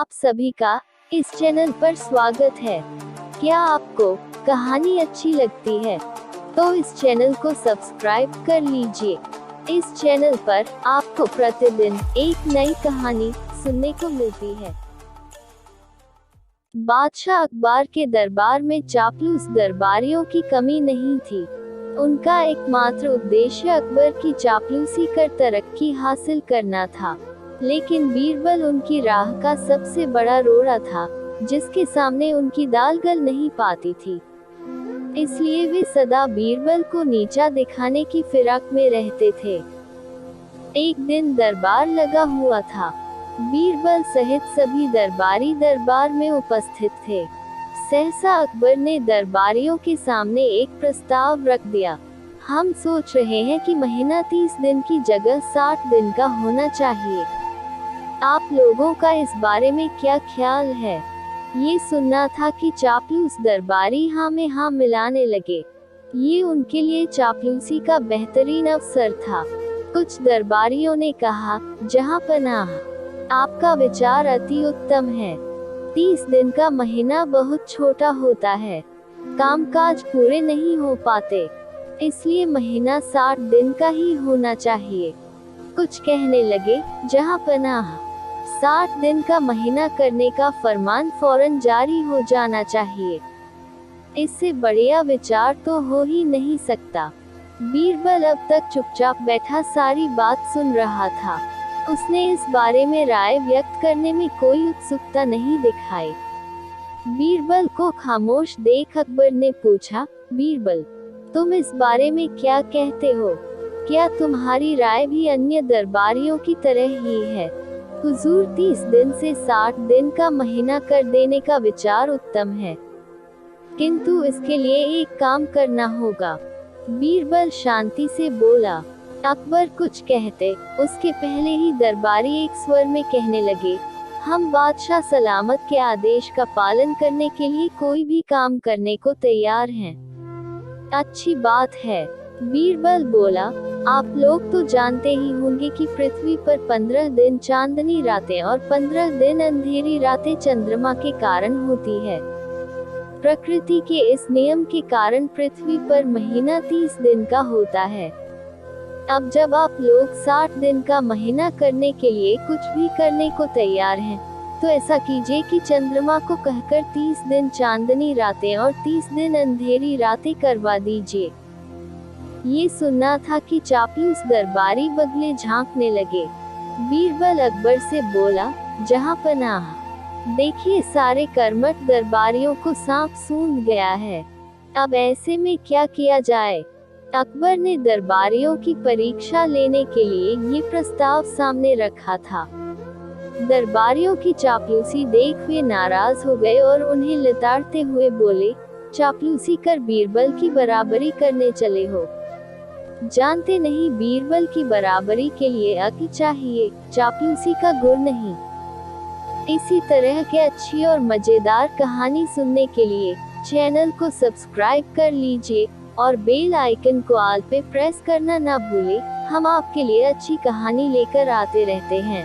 आप सभी का इस चैनल पर स्वागत है। क्या आपको कहानी अच्छी लगती है तो इस चैनल को सब्सक्राइब कर लीजिए। इस चैनल पर आपको प्रतिदिन एक नई कहानी सुनने को मिलती है। बादशाह अकबर के दरबार में चापलूस दरबारियों की कमी नहीं थी। उनका एकमात्र उद्देश्य अकबर की चापलूसी कर तरक्की हासिल करना था। लेकिन बीरबल उनकी राह का सबसे बड़ा रोड़ा था, जिसके सामने उनकी दाल गल नहीं पाती थी। इसलिए वे सदा बीरबल को नीचा दिखाने की फिराक में रहते थे। एक दिन दरबार लगा हुआ था। बीरबल सहित सभी दरबारी दरबार में उपस्थित थे। सहसा अकबर ने दरबारियों के सामने एक प्रस्ताव रख दिया। हम सोच रहे हैं कि महीना 30 दिन की जगह 60 दिन का होना चाहिए। आप लोगों का इस बारे में क्या ख्याल है? ये सुनना था कि चापलूस दरबारी हाँ में हाँ मिलाने लगे। ये उनके लिए चापलूसी का बेहतरीन अवसर था। कुछ दरबारियों ने कहा, जहाँ पनाह, आपका विचार अति उत्तम है। 30 दिन का महीना बहुत छोटा होता है, कामकाज पूरे नहीं हो पाते, इसलिए महीना 60 दिन का ही होना चाहिए। कुछ कहने लगे, जहाँ पनाह, 60 दिन का महीना करने का फरमान फौरन जारी हो जाना चाहिए। इससे बढ़िया विचार तो हो ही नहीं सकता। बीरबल अब तक चुपचाप बैठा सारी बात सुन रहा था। उसने इस बारे में राय व्यक्त करने में कोई उत्सुकता नहीं दिखाई। बीरबल को खामोश देख अकबर ने पूछा, बीरबल, तुम इस बारे में क्या कहते हो? क्या तुम्हारी राय भी अन्य दरबारियों की तरह ही है? हुजूर, 30 दिन से 60 दिन का महीना कर देने का विचार उत्तम है, किंतु इसके लिए एक काम करना होगा। बीरबल शांति से बोला। अकबर कुछ कहते उसके पहले ही दरबारी एक स्वर में कहने लगे, हम बादशाह सलामत के आदेश का पालन करने के लिए कोई भी काम करने को तैयार हैं। अच्छी बात है, बीरबल बोला। आप लोग तो जानते ही होंगे कि पृथ्वी पर 15 दिन चांदनी रातें और 15 दिन अंधेरी रातें चंद्रमा के कारण होती है। प्रकृति के इस नियम के कारण पृथ्वी पर महीना 30 दिन का होता है। अब जब आप लोग 60 दिन का महीना करने के लिए कुछ भी करने को तैयार हैं, तो ऐसा कीजिए कि चंद्रमा को कहकर 30 दिन चांदनी रातें और 30 दिन अंधेरी रातें करवा दीजिए। ये सुनना था कि चापलूस दरबारी बगले झांकने लगे। बीरबल अकबर से बोला, जहाँ पनाह, देखिए सारे कर्मठ दरबारियों को सांप सूंघ गया है। अब ऐसे में क्या किया जाए? अकबर ने दरबारियों की परीक्षा लेने के लिए ये प्रस्ताव सामने रखा था। दरबारियों की चापलूसी देख वे नाराज हो गए और उन्हें लताड़ते हुए बोले, चापलूसी कर बीरबल की बराबरी करने चले हो। जानते नहीं बीरबल की बराबरी के लिए अक्ल चाहिए, चापलूसी का गुण नहीं। इसी तरह के अच्छी और मजेदार कहानी सुनने के लिए चैनल को सब्सक्राइब कर लीजिए और बेल आइकन को ऑल पे प्रेस करना ना भूलें। हम आपके लिए अच्छी कहानी लेकर आते रहते हैं।